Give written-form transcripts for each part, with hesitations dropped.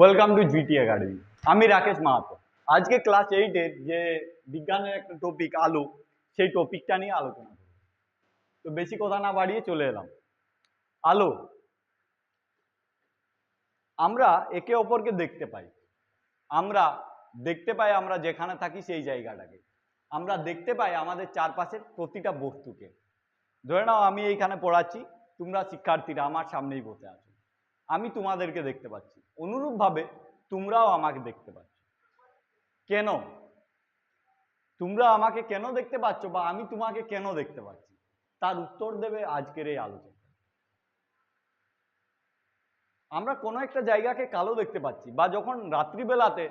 Welcome to GT academy. আমি রাকেশ মাহাতো। আজকে class 8-এর যে বিজ্ঞানের একটা টপিক আলো, সেই টপিকটা নিয়ে আলোচনা করব। তো বেশি কথা না বাড়িয়ে চলে এলাম। আলো, আমরা একে অপরকে দেখতে পাই। আমরা দেখতে পাই আমরা যেখানে থাকি সেই জায়গাটাকে। আমরা দেখতে পাই আমাদের চারপাশের প্রতিটা বস্তুকে। ধরে নাও আমি এইখানে পড়াচ্ছি, তোমরা শিক্ষার্থীরা আমার সামনেই বসে আছো, আমি তোমাদেরকে দেখতে পাচ্ছি। অনুরূপভাবে তোমরাও আমাকে দেখতে পাচ্ছ। কেন? তোমরা আমাকে কেন দেখতে পাচ্ছ বা আমি তোমাকে কেন দেখতে পাচ্ছি, তার উত্তর দেবে আজকের এই আলোচনা। আমরা কোনো একটা জায়গাকে কালো দেখতে পাচ্ছি, বা যখন রাত্রিবেলাতে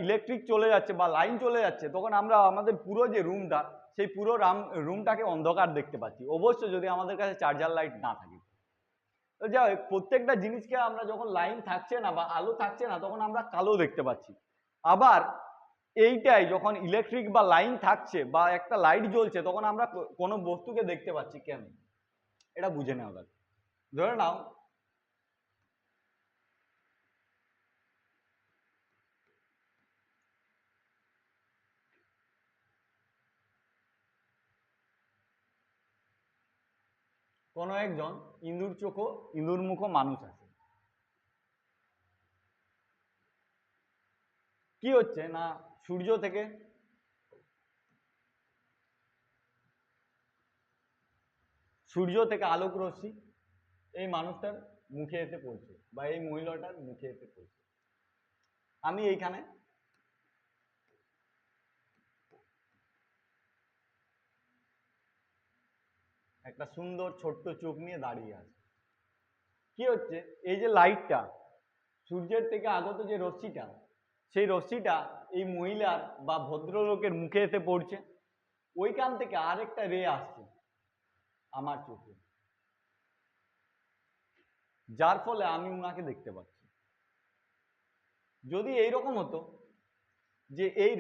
ইলেকট্রিক চলে যাচ্ছে বা লাইন চলে যাচ্ছে, তখন আমরা আমাদের পুরো যে রুমটা, সেই পুরো রুমটাকে অন্ধকার দেখতে পাচ্ছি, অবশ্যই যদি আমাদের কাছে চার্জার লাইট না থাকে। তো যাই হোক, প্রত্যেকটা জিনিসকে আমরা যখন লাইন থাকছে না বা আলো থাকছে না, তখন আমরা কালো দেখতে পাচ্ছি। আবার এইটাই যখন ইলেকট্রিক বা লাইন থাকছে বা একটা লাইট জ্বলছে, তখন আমরা কোনো বস্তুকে দেখতে পাচ্ছি। কেন? এটা বুঝে নেওয়া যাক। ধরে নাও কোনো একজন ইঁদুর চোখো ইঁদুর মুখো মানুষ আছে। কি হচ্ছে না, সূর্য থেকে আলোক রশ্মি এই মানুষটার মুখে এসে পড়ছে বা এই মহিলাটার মুখে এসে পড়ছে। আমি এইখানে একটা সুন্দর ছোট্ট চোখ নিয়ে দাঁড়িয়ে আছে। কি হচ্ছে, এই যে লাইটটা, সূর্যের থেকে আগত যে রশ্মিটা, সেই রশ্মিটা এই মহিলার বা ভদ্রলোকের মুখে এসে পড়ছে। ওইখান থেকে আরেকটা রে আসছে আমার চোখে, যার ফলে আমি উনাকে দেখতে পাচ্ছি। যদি এইরকম হতো যে এই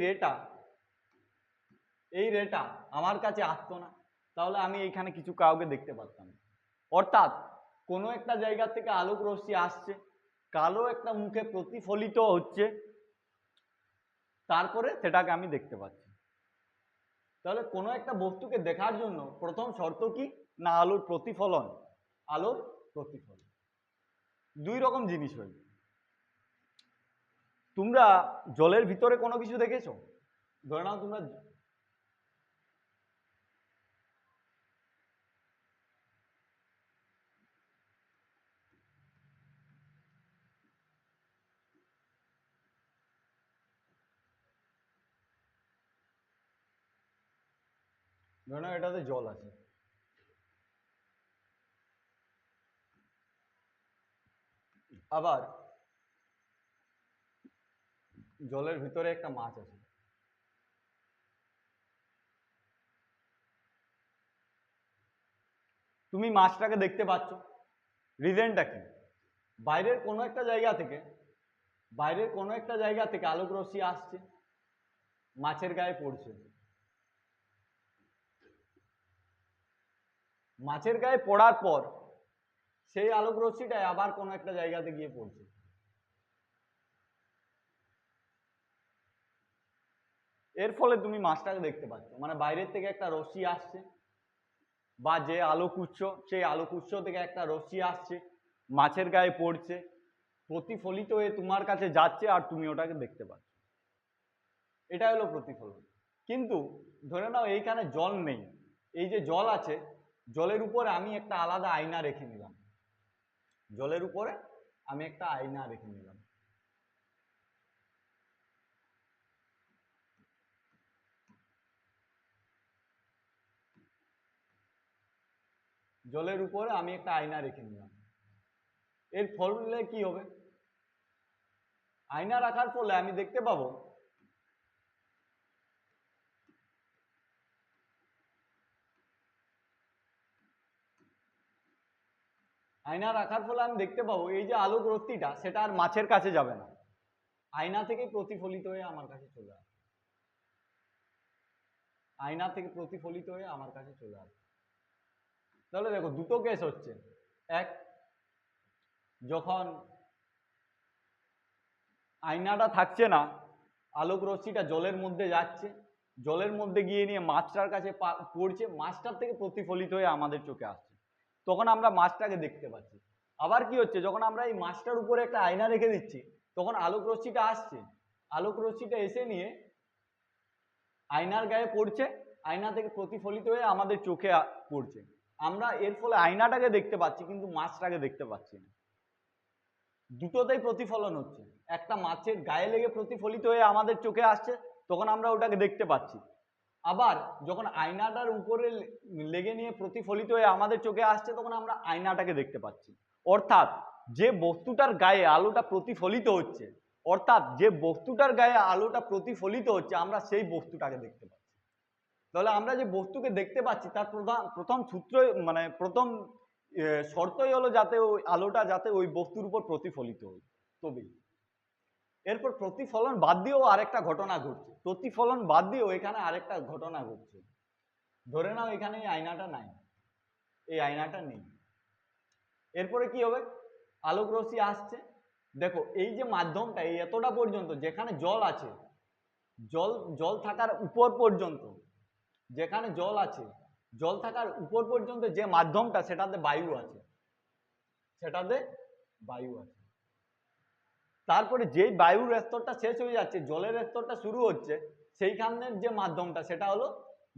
রেটা আমার কাছে আসতো না, তাহলে আমি এইখানে কিছু কাউকে দেখতে পারতাম না। অর্থাৎ কোনো একটা জায়গা থেকে আলোক রশ্মি আসছে, কালো একটা মুখে প্রতিফলিত হচ্ছে, তারপরে সেটাকে আমি দেখতে পাচ্ছি। তাহলে কোনো একটা বস্তুকে দেখার জন্য প্রথম শর্ত কি না, আলোর প্রতিফলন। আলোর প্রতিফলন দুই রকম জিনিস হয়। তোমরা জলের ভিতরে কোনো কিছু দেখেছো? ধরে নাও তোমরা ধরে নাও এটাতে জল আছে, আবার জলের ভিতরে একটা মাছ আছে। তুমি মাছটাকে দেখতে পাচ্ছ, রিজনটা কি? বাইরের কোনো একটা জায়গা থেকে আলোক রশ্মি আসছে, মাছের গায়ে পড়ছে। মাছের গায়ে পড়ার পর সেই আলোক রশ্মিটাই আবার কোনো একটা জায়গাতে গিয়ে পড়ছে। এর ফলে তুমি মাছটাকে দেখতে পাচ্ছ, মানে বাইরের থেকে একটা রশ্মি আসছে, বা যে আলোক উৎস, সেই আলোক উৎস থেকে একটা রশ্মি আসছে, মাছের গায়ে পড়ছে, প্রতিফলিত হয়ে তোমার কাছে যাচ্ছে, আর তুমি ওটাকে দেখতে পাচ্ছ। এটা হলো প্রতিফলন। কিন্তু ধরে নাও এইখানে জল নেই, এই যে জল আছে, জলের উপরে আমি একটা আলাদা আয়না রেখে নিলাম। জলের উপরে আমি একটা আয়না রেখে নিলাম। জলের উপরে আমি একটা আয়না রেখে নিলাম। এর ফলে কি হবে? আয়না রাখার ফলে আমি দেখতে পাবো এই যে আলোক রশ্মিটা, সেটা আর মাছের কাছে যাবে না, আয়না থেকে প্রতিফলিত হয়ে আমার কাছে চলে আসবে। তাহলে দেখো, দুটো কেস হচ্ছে। এক, যখন আয়নাটা থাকছে না, আলোক রশ্মিটা জলের মধ্যে যাচ্ছে, জলের মধ্যে গিয়ে নিয়ে মাছটার কাছে পড়ছে, মাছটার থেকে প্রতিফলিত হয়ে আমাদের চোখে আসছে, তখন আমরা মাছটাকে দেখতে পাচ্ছি। আবার কি হচ্ছে, যখন আমরা এই মাছটার উপরে একটা আয়না রেখে দিচ্ছি, তখন আলোক রশ্মিটা আসছে, আলোক রশ্মিটা এসে নিয়ে আয়নার গায়ে পড়ছে, আয়না থেকে প্রতিফলিত হয়ে আমাদের চোখে পড়ছে। আমরা এর ফলে আয়নাটাকে দেখতে পাচ্ছি, কিন্তু মাছটাকে দেখতে পাচ্ছি না। দুটোতেই প্রতিফলন হচ্ছে, একটা মাছের গায়ে লেগে প্রতিফলিত হয়ে আমাদের চোখে আসছে, তখন আমরা ওটাকে দেখতে পাচ্ছি। আবার যখন আয়নাটার উপরে লেগে নিয়ে প্রতিফলিত হয়ে আমাদের চোখে আসছে, তখন আমরা আয়নাটাকে দেখতে পাচ্ছি। অর্থাৎ যে বস্তুটার গায়ে আলোটা প্রতিফলিত হচ্ছে, অর্থাৎ যে বস্তুটার গায়ে আলোটা প্রতিফলিত হচ্ছে, আমরা সেই বস্তুটাকে দেখতে পাচ্ছি। তাহলে আমরা যে বস্তুকে দেখতে পাচ্ছি তার প্রথম সূত্র, মানে প্রথম শর্তই হলো যাতে ওই আলোটা যাতে ওই বস্তুর উপর প্রতিফলিত হয়, তবেই। এরপর প্রতিফলন বাদ দিয়েও আরেকটা ঘটনা ঘটছে, প্রতিফলন বাদ দিয়েও এখানে আরেকটা ঘটনা ঘটছে। ধরে নাও এখানে এই আয়নাটা নাই, এই আয়নাটা নেই, এরপরে কি হবে, আলোক রশ্মি আসছে, দেখো এই যে মাধ্যমটা এই এতটা পর্যন্ত যেখানে জল আছে, জল জল থাকার উপর পর্যন্ত, যেখানে জল আছে, জল থাকার উপর পর্যন্ত যে মাধ্যমটা, সেটাতে বায়ু আছে, সেটাতে বায়ু আছে। তারপরে যেই বায়ুর স্তরটা শেষ হয়ে যাচ্ছে, জলের স্তরটা শুরু হচ্ছে, সেইখানের যে মাধ্যমটা সেটা হলো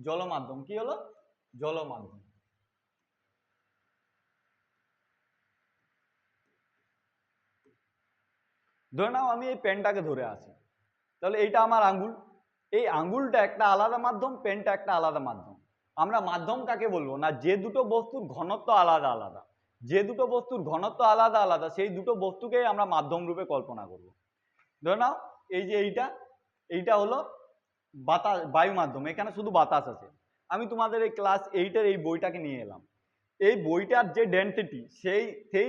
জলমাধ্যম। কি হলো? জলমাধ্যম। ধরে নাও আমি এই পেনটাকে ধরে আছি, তাহলে এইটা আমার আঙ্গুল, এই আঙ্গুলটা একটা আলাদা মাধ্যম, পেনটা একটা আলাদা মাধ্যম। আমরা মাধ্যম কাকে বলবো না, যে দুটো বস্তুর ঘনত্ব আলাদা আলাদা, যে দুটো বস্তুর ঘনত্ব আলাদা আলাদা, সেই দুটো বস্তুকেই আমরা মাধ্যম রূপে কল্পনা করব। ধরে নাও এই যে এইটা হলো বাতাস, বায়ু মাধ্যম, এখানে শুধু বাতাস আছে। আমি তোমাদের এই ক্লাস 8-এর এই বইটাকে নিয়ে এলাম, এই বইটার যে ডেনসিটি, সেই সেই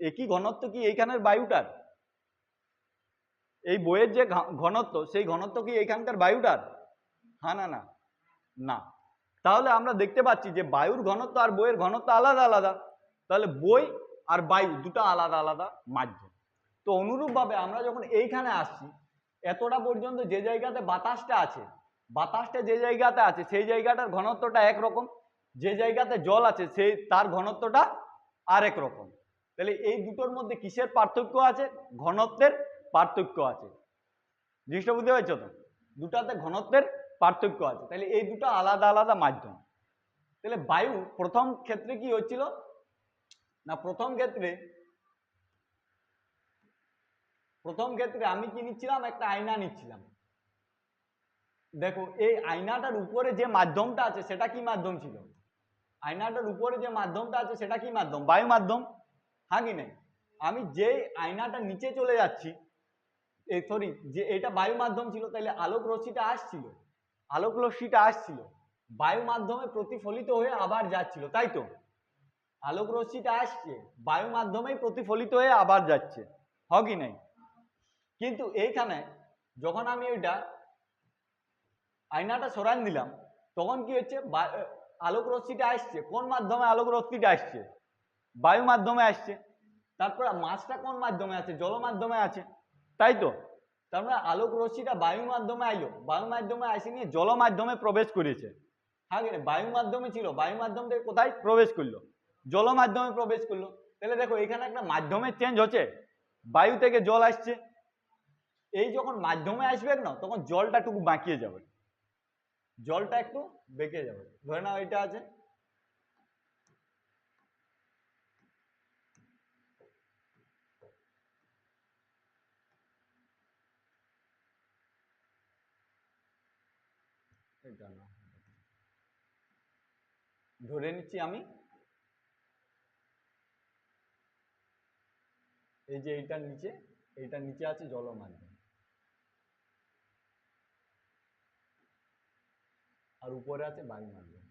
একই ঘনত্ব কি এইখানের বায়ুটার? এই বইয়ের যে ঘনত্ব, সেই ঘনত্ব কি এইখানকার বায়ুটার? হ্যাঁ না না না। তাহলে আমরা দেখতে পাচ্ছি যে বায়ুর ঘনত্ব আর বইয়ের ঘনত্ব আলাদা আলাদা, তাহলে বই আর বায়ু দুটো আলাদা আলাদা মাধ্যম। তো অনুরূপভাবে আমরা যখন এইখানে আসছি, এতটা পর্যন্ত যে জায়গাতে বাতাসটা আছে, বাতাসটা যে জায়গাতে আছে সেই জায়গাটার ঘনত্বটা একরকম, যে জায়গাতে জল আছে সেই তার ঘনত্বটা আরেক রকম। তাহলে এই দুটোর মধ্যে কিসের পার্থক্য আছে? ঘনত্বের পার্থক্য আছে। জিনিসটা বুঝতে পারছো তো? দুটাতে ঘনত্বের পার্থক্য আছে, তাহলে এই দুটো আলাদা আলাদা মাধ্যম। তাহলে বায়ু প্রথম ক্ষেত্রে কি হচ্ছিল না, প্রথম ক্ষেত্রে আমি কি নিচ্ছিলাম, একটা আয়না নিচ্ছিলাম। দেখো এই আয়নাটার উপরে যে মাধ্যমটা আছে সেটা কি মাধ্যম ছিল? আয়নাটার উপরে যে মাধ্যমটা আছে সেটা কি মাধ্যম? বায়ু মাধ্যম। হ্যাঁ কি নেই? আমি যে আয়নাটা নিচে চলে যাচ্ছি, সরি, যে এটা বায়ু মাধ্যম ছিল, তাহলে আলোক রশ্মিটা আসছিল, আলোক রশ্মিটা আসছিল বায়ু মাধ্যমে প্রতিফলিত হয়ে আবার যাচ্ছিল, তাই তো? আলোক রশ্মিটা আসছে বায়ু মাধ্যমেই প্রতিফলিত হয়ে আবার যাচ্ছে, হয় কি নাই? কিন্তু এইখানে যখন আমি ওইটা আয়নাটা সরান দিলাম, তখন কি হচ্ছে, আলোক রশ্মিটা আসছে কোন মাধ্যমে? আলোক রশ্মিটা আসছে বায়ু মাধ্যমে আসছে। তারপর মাছটা কোন মাধ্যমে আছে? জল মাধ্যমে আছে, তাই তো? তারপরে আলোক রশ্মিটা বায়ু মাধ্যমে আইলো, বায়ু মাধ্যমে আসে নিয়ে জল মাধ্যমে প্রবেশ করেছে। হ্যাঁ, বায়ু মাধ্যমে ছিল, বায়ু মাধ্যম থেকে কোথায় প্রবেশ করলো? জল মাধ্যমে প্রবেশ করলো। তাহলে দেখো এখানে একটা মাধ্যমের চেঞ্জ হচ্ছে, বায়ু থেকে জল আসছে। এই যখন মাধ্যমে আসবে না, তখন জলটা একটু বাঁকিয়ে যাবে, জলটা একটু বেঁকে যাবে। ধরে নাও এটা আছে, এটা না, ধরে নিচ্ছি আমি এই যে এইটার নিচে আছে জল মাধ্যম, আর উপরে আছে বায়ু মাধ্যম।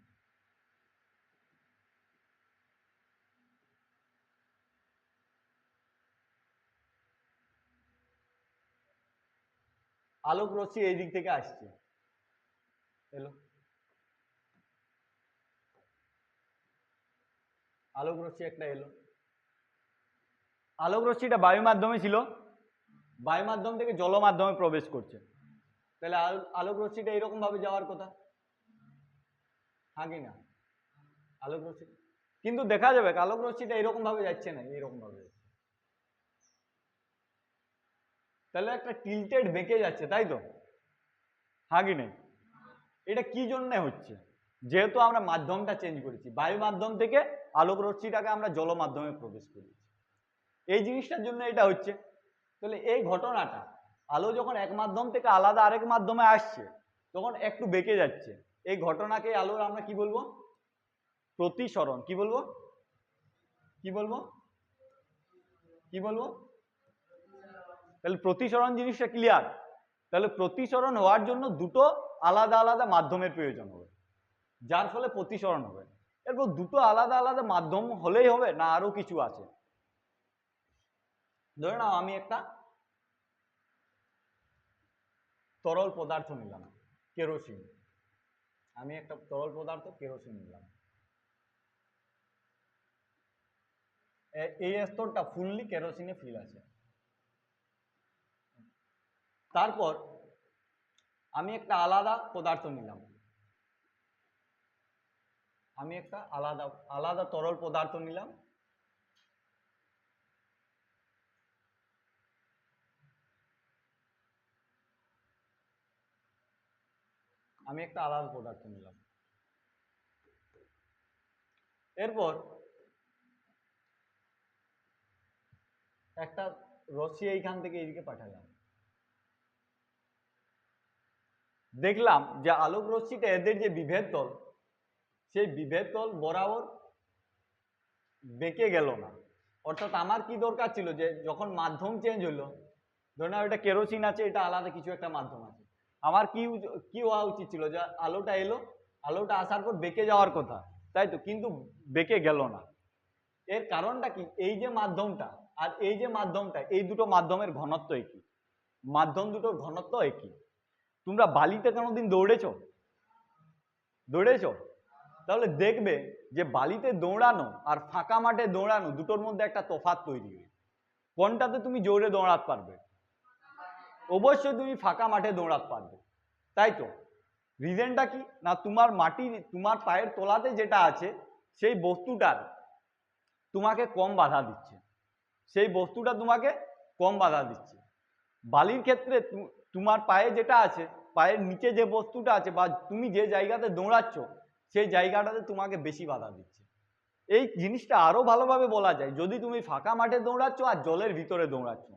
আলোক রশ্মি এই দিক থেকে আসছে, এলো, আলোক রশ্মি একটা এলো, আলোক রশ্মিটা বায়ু মাধ্যমে ছিল, বায়ু মাধ্যম থেকে জল মাধ্যমে প্রবেশ করছে, তাহলে আলোক রশ্মিটা এইরকম ভাবে যাওয়ার কথা, হ্যাঁ কি না? আলোক রশ্মি কিন্তু দেখা যাবে আলোক রশ্মিটা এরকম ভাবে যাচ্ছে না, এইরকম ভাবে যাচ্ছে, তাহলে একটা টিল্টেড বেঁকে যাচ্ছে, তাই তো, হ্যাঁ কি নেই? এটা কি জন্য হচ্ছে? যেহেতু আমরা মাধ্যমটা চেঞ্জ করেছি, বায়ু মাধ্যম থেকে আলোক রশ্মিটাকে আমরা জল মাধ্যমে প্রবেশ করেছি, এই জিনিসটার জন্য এটা হচ্ছে। তাহলে এই ঘটনাটা, আলো যখন এক মাধ্যম থেকে আলাদা আরেক মাধ্যমে আসছে তখন একটু বেঁকে যাচ্ছে, এই ঘটনাকে আলোর আমরা কি বলবো? প্রতিসরণ। কি বলবো? কি বলবো? কি বলবো? তাহলে প্রতিসরণ জিনিসটা ক্লিয়ার। তাহলে প্রতিসরণ হওয়ার জন্য দুটো আলাদা আলাদা মাধ্যমের প্রয়োজন হবে, যার ফলে প্রতিসরণ হবে। এরপর দুটো আলাদা আলাদা মাধ্যম হলেই হবে না, আরো কিছু আছে? ধরে নাও আমি একটা তরল পদার্থ নিলাম, কেরোসিন। আমি একটা তরল পদার্থ কেরোসিন নিলাম, এই স্তরটা ফুললি কেরোসিনে ফিল আছে। তারপর আমি একটা আলাদা পদার্থ নিলাম, আমি একটা আলাদা আলাদা তরল পদার্থ নিলাম, আমি একটা আলাদা পদার্থ নিলাম। এরপর একটা রশ্মি এইখান থেকে এইদিকে পাঠালাম, দেখলাম যে আলোক রশ্মিটা এদের যে বিভেদ তল, সেই বিভেদ তল বরাবর বেঁকে গেল না। অর্থাৎ আমার কি দরকার ছিল, যে যখন মাধ্যম চেঞ্জ হলো, ধরে নাও এটা কেরোসিন আছে, এটা আলাদা কিছু একটা মাধ্যম আছে, আমার কি হওয়া উচিত ছিল, যে আলোটা এলো, আলোটা আসার পর বেঁকে যাওয়ার কথা, তাই তো, কিন্তু বেঁকে গেল না। এর কারণটা কি? এই যে মাধ্যমটা আর এই যে মাধ্যমটা, এই দুটো মাধ্যমের ঘনত্ব একই, মাধ্যম দুটোর ঘনত্ব একই। তোমরা বালিতে কোনোদিন দৌড়েছো? দৌড়েছো? তাহলে দেখবে যে বালিতে দৌড়ানো আর ফাঁকা মাঠে দৌড়ানো দুটোর মধ্যে একটা তফাৎ তৈরি হয়। কোনটাতে তুমি জোরে দৌড়াতে পারবে? অবশ্যই তুমি ফাঁকা মাঠে দৌড়াতে পারবে, তাই তো। রিজনটা কি না, তোমার পায়ের তলাতে যেটা আছে সেই বস্তুটার তোমাকে কম বাধা দিচ্ছে, সেই বস্তুটা তোমাকে কম বাধা দিচ্ছে। বালির ক্ষেত্রে তোমার পায়ে যেটা আছে, পায়ের নিচে যে বস্তুটা আছে বা তুমি যে জায়গাতে দৌড়াচ্ছ সেই জায়গাটাতে তোমাকে বেশি বাধা দিচ্ছে। এই জিনিসটা আরো ভালোভাবে বলা যায়, যদি তুমি ফাঁকা মাঠে দৌড়াচ্ছ আর জলের ভিতরে দৌড়াচ্ছ,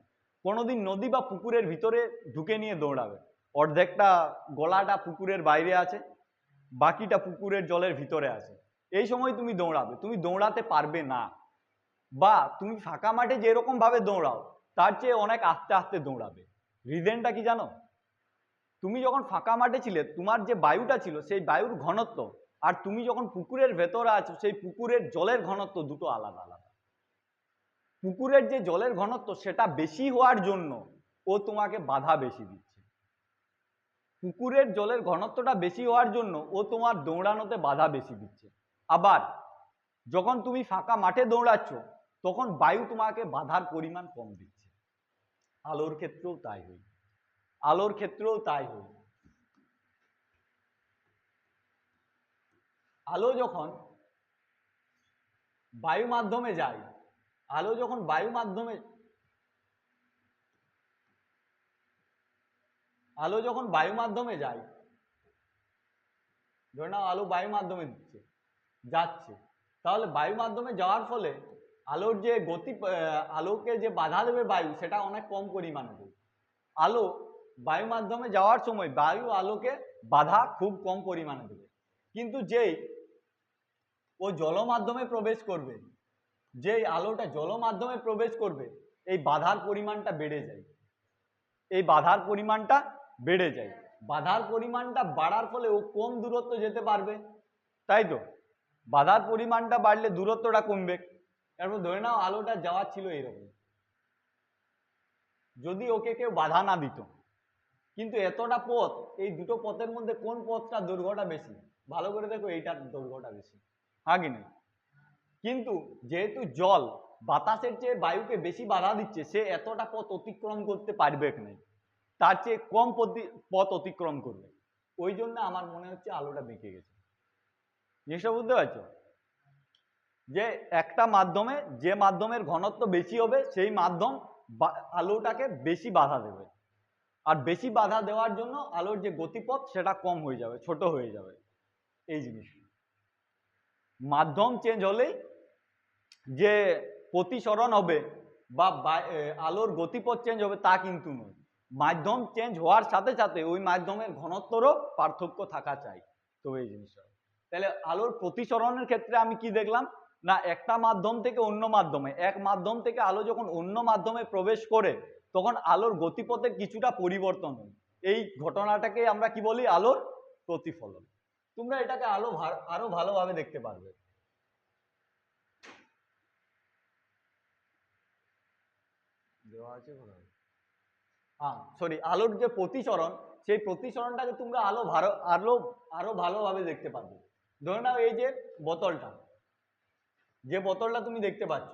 কোনোদিন নদী বা পুকুরের ভিতরে ঢুকে নিয়ে দৌড়াবে, অর্ধেকটা গলাটা পুকুরের বাইরে আছে, বাকিটা পুকুরের জলের ভিতরে আছে, এই সময় তুমি দৌড়াবে, তুমি দৌড়াতে পারবে না। বা তুমি ফাঁকা মাঠে যেরকম ভাবে দৌড়াও তার চেয়ে অনেক আস্তে আস্তে দৌড়াবে। রিজনটা কি জানো? তুমি যখন ফাঁকা মাঠে ছিলে, তোমার যে বায়ুটা ছিল সেই বায়ুর ঘনত্ব, আর তুমি যখন পুকুরের ভেতরে আছো সেই পুকুরের জলের ঘনত্ব দুটো আলাদা আলাদা। পুকুরের যে জলের ঘনত্ব সেটা বেশি হওয়ার জন্য ও তোমাকে বাধা বেশি দিচ্ছে, পুকুরের জলের ঘনত্বটা বেশি হওয়ার জন্য ও তোমার দৌড়ানোতে বাধা বেশি দিচ্ছে। আবার যখন তুমি ফাঁকা মাঠে দৌড়াচ্ছ তখন বায়ু তোমাকে বাধার পরিমাণ কম দিচ্ছে। আলোর ক্ষেত্রেও তাই হয়, আলোর ক্ষেত্রেও তাই হয়। আলো যখন বায়ু মাধ্যমে যায়, আলো যখন বায়ু মাধ্যমে আলো যখন বায়ু মাধ্যমে যায়, ধরে নাও আলো বায়ু মাধ্যমে যাচ্ছে, তাহলে বায়ু মাধ্যমে যাওয়ার ফলে আলোর যে গতি, আলোকে যে বাধা দেবে বায়ু, সেটা অনেক কম পরিমাণে দেবে। আলো বায়ু মাধ্যমে যাওয়ার সময় বায়ু আলোকে বাধা খুব কম পরিমাণে দেবে, কিন্তু যেই ও জল মাধ্যমে প্রবেশ করবে, যেই আলোটা জল মাধ্যমে প্রবেশ করবে, এই বাধার পরিমাণটা বেড়ে যায়, এই বাধার পরিমাণটা বেড়ে যায়। বাধার পরিমাণটা বাড়ার ফলে ও কম দূরত্ব যেতে পারবে, তাই তো। বাধার পরিমাণটা বাড়লে দূরত্বটা কমবে। এরপর ধরে নাও আলোটা যাওয়ার ছিল এইরকম, যদি ওকে কেউ বাধা না দিত, কিন্তু এতটা পথ, এই দুটো পথের মধ্যে কোন পথটা দৈর্ঘ্যটা বেশি? ভালো করে দেখো, এইটার দৈর্ঘ্যটা বেশি, হ্যাঁ কি না? কিন্তু যেহেতু জল বাতাসের চেয়ে বায়ুকে বেশি বাধা দিচ্ছে, সে এতটা পথ অতিক্রম করতে পারবে না, তার চেয়ে কম পথ অতিক্রম করবে। ওই জন্য আমার মনে হচ্ছে আলোটা বেঁকে গেছে। জিনিসটা বুঝতে পারছো? যে একটা মাধ্যমে, যে মাধ্যমের ঘনত্ব বেশি হবে সেই মাধ্যম আলোটাকে বেশি বাধা দেবে, আর বেশি বাধা দেওয়ার জন্য আলোর যে গতিপথ সেটা কম হয়ে যাবে, ছোট হয়ে যাবে। এই জিনিস মাধ্যম চেঞ্জ হলেই যে প্রতিসরণ হবে বা আলোর গতিপথ চেঞ্জ হবে তা কিন্তু নয়। মাধ্যম চেঞ্জ হওয়ার সাথে সাথে ওই মাধ্যমের ঘনত্বরও পার্থক্য থাকা চাই। তো এই জিনিসটা তাহলে আলোর প্রতিসরণের ক্ষেত্রে আমি কি দেখলাম না, একটা মাধ্যম থেকে অন্য মাধ্যমে, এক মাধ্যম থেকে আলো যখন অন্য মাধ্যমে প্রবেশ করে তখন আলোর গতিপথের কিছুটা পরিবর্তন হয়। এই ঘটনাটাকে আমরা কি বলি? আলোর প্রতিফলন। তোমরা এটাকে আরো ভালোভাবে দেখতে পারবে। সরি, আলোর যে প্রতিসরণ, সেই প্রতিসরণটাকে তোমরা আরো ভালোভাবে দেখতে পারবে। ধরে নাও এই যে বোতলটা, যে বোতলটা তুমি দেখতে পাচ্ছ,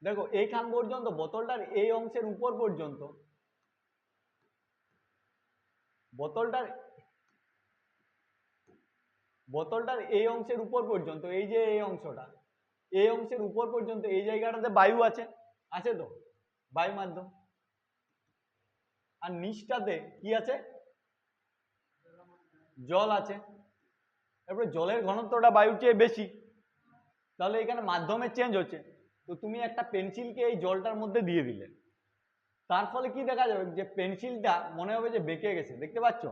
দেখো এইখান পর্যন্ত বোতলটার এই অংশের উপর পর্যন্ত, বোতলটার এই অংশের উপর পর্যন্ত, এই যে এই অংশটা, এই অংশের উপর পর্যন্ত এই জায়গাটাতে বায়ু আছে, আছে তো বায়ু মাধ্যম, আর নিচটাতে কি আছে? জল আছে। তারপরে জলের ঘনত্বটা বায়ুর চেয়ে বেশি, তাহলে এখানে মাধ্যমের চেঞ্জ হচ্ছে। তো তুমি একটা পেন্সিলকে এই জলটার মধ্যে দিয়ে দিলে, তার ফলে কি দেখা যাবে? যে পেন্সিলটা মনে হবে যে বেঁকে গেছে, দেখতে পাচ্ছ?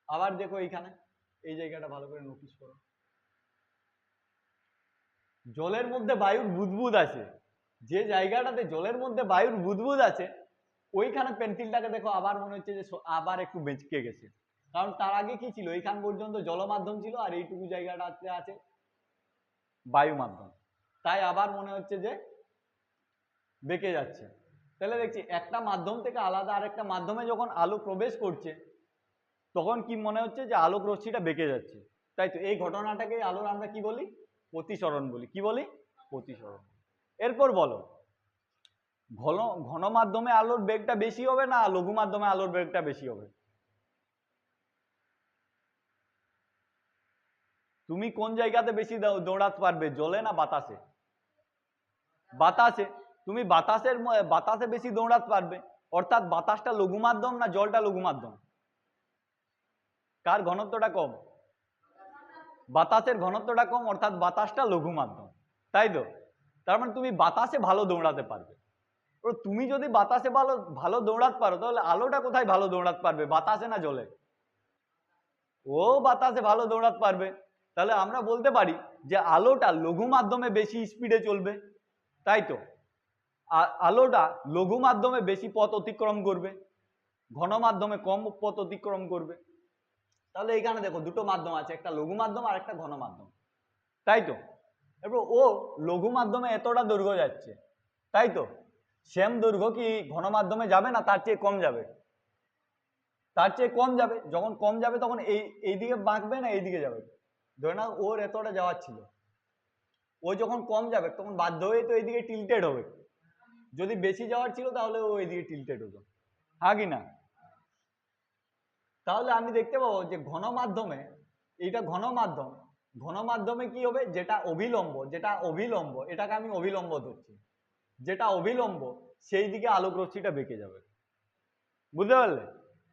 আবার দেখো এইখানে এই জায়গাটা ভালো করে নোটিস করো, জলের মধ্যে বায়ুর বুদবুদ আছে, যে জায়গাটাতে জলের মধ্যে বায়ুর বুদবুদ আছে ওইখানে পেন্সিলটাকে দেখো আবার মনে হচ্ছে যে আবার একটু বেঁকে গেছে। কারণ তার আগে কি ছিল? এইখান পর্যন্ত জলমাধ্যম ছিল আর এইটুকু জায়গাটাতে আছে বায়ু মাধ্যম, তাই আবার মনে হচ্ছে যে বেঁকে যাচ্ছে। তাহলে দেখছি একটা মাধ্যম থেকে আলাদা আরেকটা মাধ্যমে যখন আলো প্রবেশ করছে তখন কি মনে হচ্ছে? যে আলোক রশ্মিটা বেঁকে যাচ্ছে, তাই তো? এই ঘটনাটাকে আলোর আমরা কি বলি? প্রতিসরণ বলি। কি বলি? প্রতিসরণ। এরপর বলো, ঘন মাধ্যমে আলোর বেগটা বেশি হবে না লঘু মাধ্যমে আলোর বেগটা বেশি হবে? তুমি কোন জায়গাতে বেশি দৌড়াতে পারবে, জলে না বাতাসে? বাতাসে। তুমি বাতাসে বেশি দৌড়াতে পারবে, অর্থাৎ বাতাসটা লঘু মাধ্যম না জলটা লঘু মাধ্যম? কার ঘনত্বটা কম? বাতাসের ঘনত্বটা কম, অর্থাৎ বাতাসটা লঘু মাধ্যম, তাই তো? তার মানে তুমি বাতাসে ভালো দৌড়াতে পারবে। তুমি যদি বাতাসে ভালো দৌড়াতে পারো তাহলে আলোটা কোথায় ভালো দৌড়াতে পারবে, বাতাসে না জলে? ও বাতাসে ভালো দৌড়াতে পারবে। তাহলে আমরা বলতে পারি যে আলোটা লঘু মাধ্যমে বেশি স্পিডে চলবে, তাই তো? আলোটা লঘু মাধ্যমে বেশি পথ অতিক্রম করবে, ঘন মাধ্যমে কম পথ অতিক্রম করবে। তাহলে এখানে দেখো দুটো মাধ্যম আছে, একটা লঘু মাধ্যম আর একটা ঘন মাধ্যম, তাই তো? এরপর ও লঘু মাধ্যমে এতটা দৈর্ঘ্য যাচ্ছে, তাই তো? সেম দৈর্ঘ্য কি ঘন মাধ্যমে যাবে না তার চেয়ে কম যাবে? তার চেয়ে কম যাবে। যখন কম যাবে তখন এইদিকে বাঁকবে না এইদিকে যাবে? ধরে নাও ওর এতটা যাওয়ার ছিল, ও যখন কম যাবে তখন বাধ্য হয়ে তো এইদিকে টিল্টেড হবে। যদি বেশি যাওয়ার ছিল তাহলে ও এইদিকে টিল্টেড হতো, হ্যাঁ কি না? তাহলে আমি দেখতে পাবো যে ঘন মাধ্যমে, এইটা ঘন মাধ্যম, ঘন মাধ্যমে কি হবে? যেটা অভিলম্ব, এটাকে আমি অভিলম্ব ধরছি, যেটা অভিলম্ব সেই দিকে আলোক রশ্মিটা বেঁকে যাবে। বুঝতে পারলে?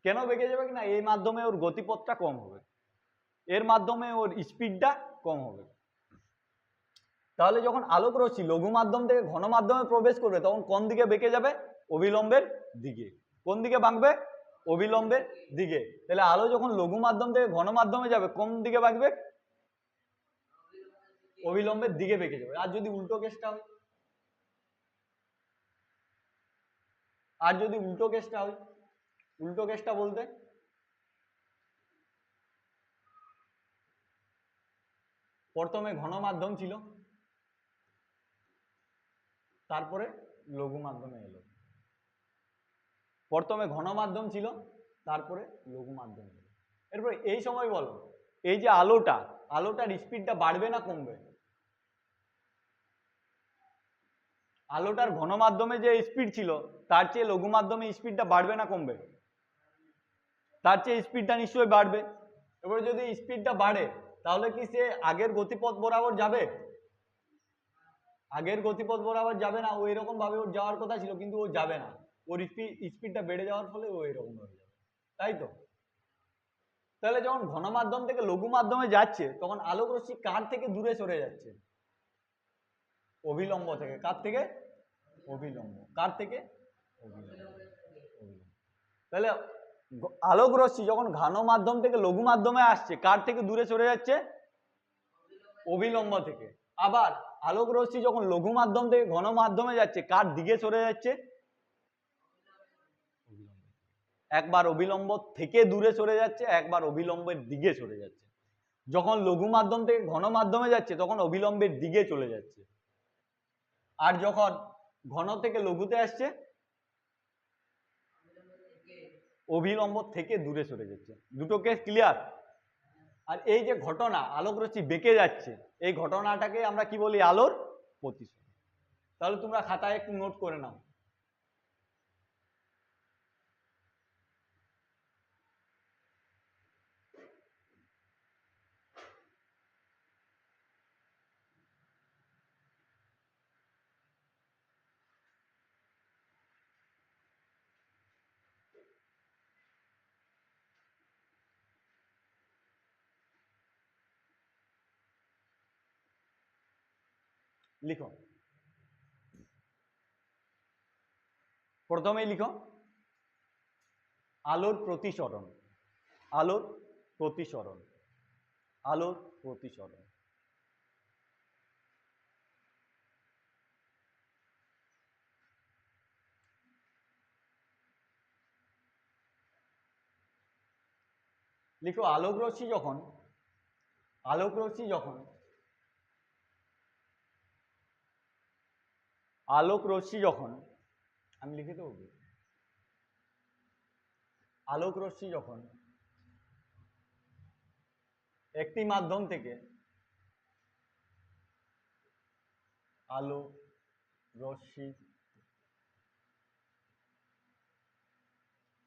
কেন বেঁকে যাবে? কিনা এই মাধ্যমে ওর গতিপথটা কম হবে, এর মাধ্যমে ওর স্পিডটা কম হবে। তাহলে যখন আলোক রশ্মি লঘু মাধ্যম থেকে ঘন মাধ্যমে প্রবেশ করবে তখন কোন দিকে বেঁকে যাবে? অভিলম্বের দিকে। কোন দিকে বাঁকবে? অভিলম্বের দিকে। তাহলে আলো যখন লঘু মাধ্যম থেকে ঘন মাধ্যমে যাবে কোন দিকে বাঁকবে? অভিলম্বের দিকে বেঁকে যাবে। আর যদি উল্টো কেসটা হয়, উল্টো কেসটা বলতে প্রথমে ঘন মাধ্যম ছিল, তারপরে লঘু মাধ্যমে এলো। প্রথমে ঘন মাধ্যম ছিল, তারপরে লঘু মাধ্যম এলো। এরপরে এই সময় বলো, এই যে আলোটার স্পিডটা বাড়বে না কমবে? আলোটার ঘন মাধ্যমে যে স্পিড ছিল তার চেয়ে লঘু মাধ্যমে স্পিডটা বাড়বে না কমবে? তার চেয়ে স্পিডটা নিশ্চয়ই বাড়বে। এবারে যদি স্পিডটা বাড়ে তাহলে কি সে আগের গতিপথ বরাবর যাবে? আগের গতিপথ বরাবর যাবে না, ও এরকম ভাবে ওর যাওয়ার কথা ছিল কিন্তু ও যাবে না, ওর স্পিডটা বেড়ে যাওয়ার ফলে ও এরকম ভাবে যাবে, তাই তো? তাহলে যখন ঘন মাধ্যম থেকে লঘু মাধ্যমে যাচ্ছে তখন আলোক রশ্মি কার থেকে দূরে সরে যাচ্ছে? অভিলম্ব থেকে। কার থেকে? অভিলম্ব। কার থেকে? অভিলম্ব। তাহলে আলোক রশ্মি যখন ঘন মাধ্যম থেকে লঘু মাধ্যমে আসছে কার থেকে দূরে সরে যাচ্ছে? অভিলম্ব থেকে। আবার আলোক রশ্মি যখন লঘু মাধ্যম থেকে ঘন মাধ্যমে যাচ্ছে কার দিকে সরে যাচ্ছে? একবার অভিলম্ব থেকে দূরে সরে যাচ্ছে, একবার অভিলম্বের দিকে সরে যাচ্ছে। যখন লঘু মাধ্যম থেকে ঘন মাধ্যমে যাচ্ছে তখন অভিলম্বের দিকে চলে যাচ্ছে, আর যখন ঘন থেকে লঘুতে আসছে অভিলম্ব থেকে দূরে সরে যাচ্ছে। দুটো কেস ক্লিয়ার? আর এই যে ঘটনা আলোক রশ্মি বেঁকে যাচ্ছে এই ঘটনাটাকে আমরা কি বলি? আলোর প্রতিসরণ। তাহলে তোমরা খাতায় একটু নোট করে নাও। লিখো, প্রথমেই লিখো আলোর প্রতিসরণ। আলোর প্রতিসরণ। আলোর প্রতিসরণ। লিখো আলোক রশ্মি যখন আলোক রশ্মি যখন আলোক রশ্মি যখন আমি লিখে দেবো। আলোক রশ্মি যখন একটি মাধ্যম থেকে আলোক রশ্মি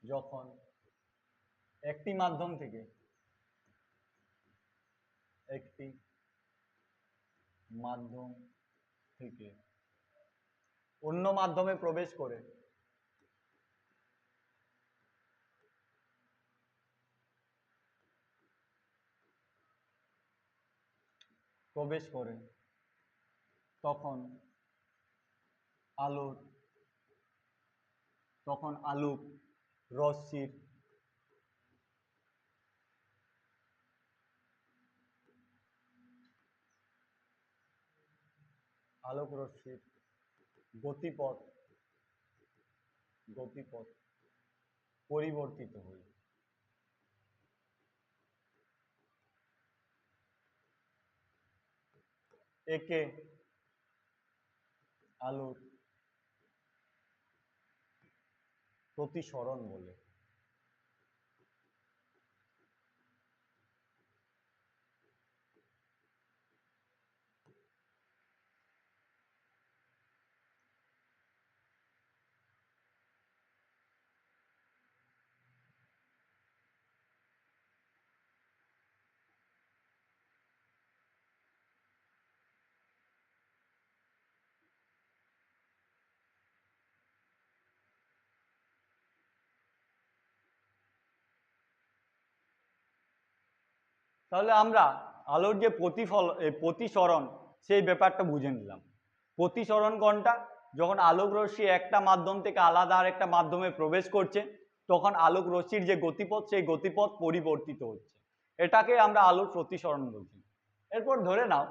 যখন একটি মাধ্যম থেকে অন্য মাধ্যমে প্রবেশ করে তখন আলোক রশ্মির গতিপথ পরিবর্তিত হয়। একে আলোর প্রতিসরণ বলে। তাহলে আমরা আলোর যে প্রতিসরণ সেই ব্যাপারটা বুঝে নিলাম। প্রতিসরণ কোনটা? যখন আলোক রশ্মি একটা মাধ্যম থেকে আলাদা আর একটা মাধ্যমে প্রবেশ করছে তখন আলোক রশ্মির যে গতিপথ সেই গতিপথ পরিবর্তিত হচ্ছে, এটাকে আমরা আলোর প্রতিসরণ বলছি। এরপর ধরে নাও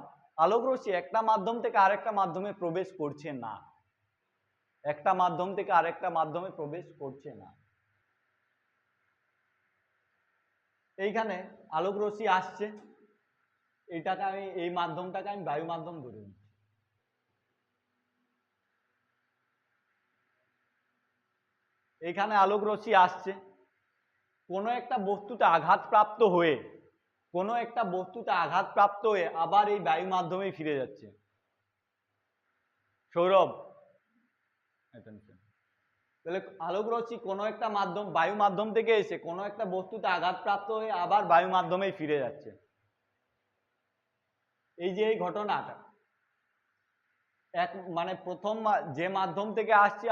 আলোক রশ্মি একটা মাধ্যম থেকে আরেকটা মাধ্যমে প্রবেশ করছে না, একটা মাধ্যম থেকে আরেকটা মাধ্যমে প্রবেশ করছে না। এইখানে আলোক রশ্মি আসছে, এই মাধ্যমটাকে আমি বায়ু মাধ্যম ধরে নিচ্ছি। এইখানে আলোক রশ্মি আসছে, কোনো একটা বস্তুতে আঘাতপ্রাপ্ত হয়ে আবার এই বায়ু মাধ্যমেই ফিরে যাচ্ছে। সৌরভ, অ্যাটেনশন। তাহলে আলোক রশ্মি কোনো একটা মাধ্যম, বায়ু মাধ্যম থেকে এসে কোনো একটা বস্তুতে আঘাতপ্রাপ্ত হয়ে আবার বায়ু মাধ্যমেই ফিরে যাচ্ছে। এই যে এই ঘটনাটা মানে প্রথম যে মাধ্যম থেকে আসছে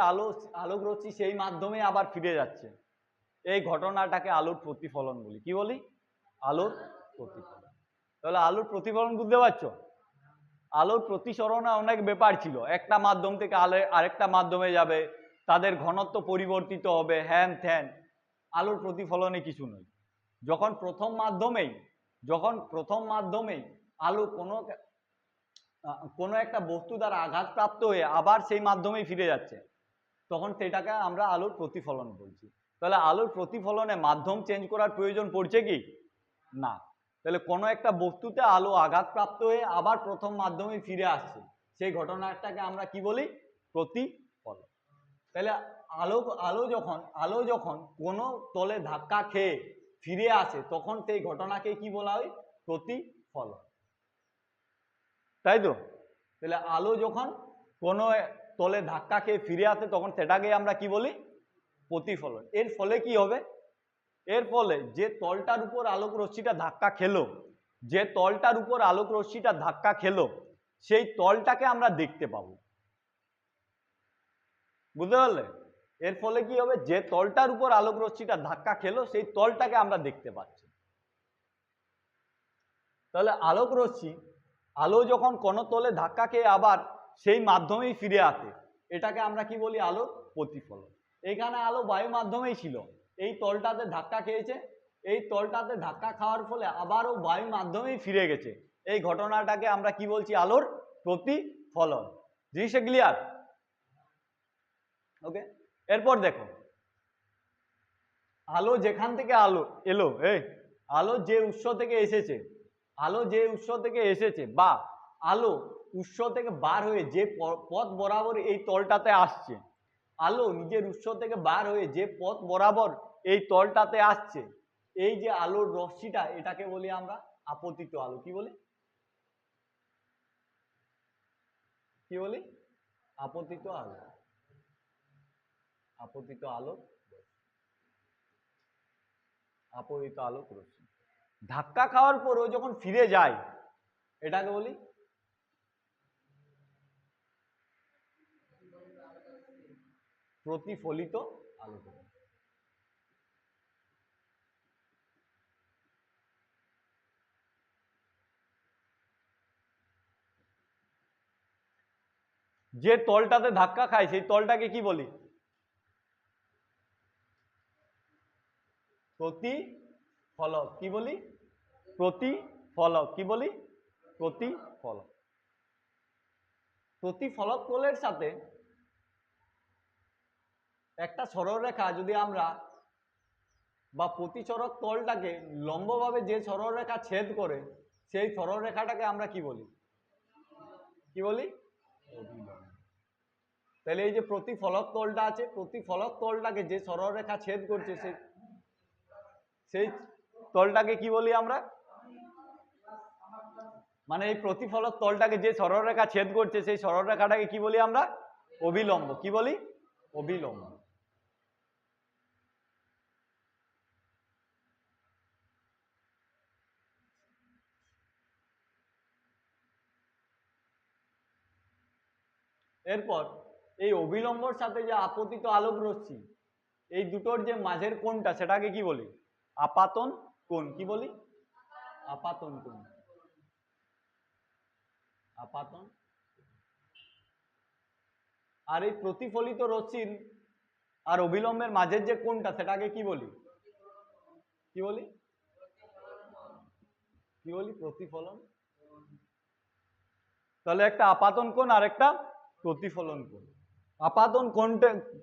আলোক রশ্মি সেই মাধ্যমে আবার ফিরে যাচ্ছে, এই ঘটনাটাকে আলোর প্রতিফলন বলি। কি বলি? আলোর প্রতিফলন। তাহলে আলোর প্রতিফলন বুঝতে পারছো? আলোর প্রতিসরণে অনেক ব্যাপার ছিল, একটা মাধ্যম থেকে আরেকটা মাধ্যমে যাবে, তাদের ঘনত্ব পরিবর্তিত হবে, হ্যান ত্যান। আলোর প্রতিফলনে কিছু নেই। যখন প্রথম মাধ্যমেই আলো কোনো একটা বস্তু দ্বারা আঘাতপ্রাপ্ত হয়ে আবার সেই মাধ্যমেই ফিরে যাচ্ছে, তখন সেটাকে আমরা আলোর প্রতিফলন বলছি। তাহলে আলোর প্রতিফলনে মাধ্যম চেঞ্জ করার প্রয়োজন পড়ছে কি? না। তাহলে কোনো একটা বস্তুতে আলো আঘাতপ্রাপ্ত হয়ে আবার প্রথম মাধ্যমে ফিরে আসছে, সেই ঘটনাটাকে আমরা কি বলি? প্রতিফলন। তাহলে আলো যখন কোনো তলে ধাক্কা খেয়ে ফিরে আসে, তখন সেই ঘটনাকে কি বলা হয়? প্রতিফলন। তাই তো? তাহলে আলো যখন কোনো তলে ধাক্কা খেয়ে ফিরে আসে, তখন সেটাকে আমরা কি বলি? প্রতিফলন। এর ফলে কি হবে? এর ফলে যে তলটার উপর আলোক রশ্মিটা ধাক্কা খেলো, সেই তলটাকে আমরা দেখতে পাবো। বুঝতে পারলে? এর ফলে কি হবে? যে তলটার উপর আলোক রশ্মিটা ধাক্কা খেলো, সেই তলটাকে আমরা দেখতে পাচ্ছি। তাহলে আলো যখন কোনো তলে ধাক্কা খেয়ে আবার সেই মাধ্যমেই ফিরে আসে, এটাকে আমরা কি বলি? আলোর প্রতিফলন। এখানে আলো বায়ু মাধ্যমেই ছিল, এই তলটাতে ধাক্কা খেয়েছে, এই তলটাতে ধাক্কা খাওয়ার ফলে আবারও বায়ু মাধ্যমেই ফিরে গেছে, এই ঘটনাটাকে আমরা কি বলছি? আলোর প্রতিফলন। জিনিসটা ক্লিয়ার? ওকে। এরপর দেখো, আলো যেখান থেকে এলো, আলো যে উৎস থেকে এসেছে বা আলো উৎস থেকে বার হয়ে যে পথ বরাবর এই তলটাতে আসছে, আলো নিজের উৎস থেকে বার হয়ে যে পথ বরাবর এই তলটাতে আসছে, এই যে আলোর রশ্মিটা, এটাকে বলি আমরা আপতিত আলো। কি বলি? কি বলি? আপতিত আলো। আপতিত আলোক রশ্মি। ধাক্কা খাওয়ার পরও যখন ফিরে যায়, এটাকে বলি প্রতিফলিত আলোক রশ্মি। যে তলটাতে ধাক্কা খায়, সেই তলটাকে কি বলি? প্রতিফলক। কি বলি? প্রতিফলক। কি বলি? প্রতিফলক। প্রতিফলক তলের সাথে একটা সরলরেখা যদি আমরা, বা প্রতিচরক তলটাকে লম্বভাবে যে সরলরেখা ছেদ করে, সেই সরলরেখাটাকে আমরা কি বলি? কি বলি? অভিলম্ব। তাহলে এই যে প্রতিফলক তলটা আছে, প্রতিফলক তলটাকে যে সরলরেখা ছেদ করছে, সেই তলটাকে কি বলি আমরা? মানে এই প্রতিফলক তলটাকে যে সরলরেখা ছেদ করছে, সেই সরলরেখাটাকে কি বলি আমরা? অভিলম্ব। কি বলি? অভিলম্ব। এরপর এই অভিলম্বর সাথে যে আপতিত আলোক রশ্মি, এই দুটোর যে মাঝের কোণটা, সেটাকে কি বলি? আপাতন কোণ। কি বলি? আপাতন কোণ। আপাতন। আর এই প্রতিফলিত রশ্মির আর অবিলম্বের মাঝের যে কোণটা, সেটাকে কি বলি? কি বলি? কি বলি? প্রতিফলন। তাহলে একটা আপাতন কোণ আর একটা প্রতিফলন কোণ। আপাতন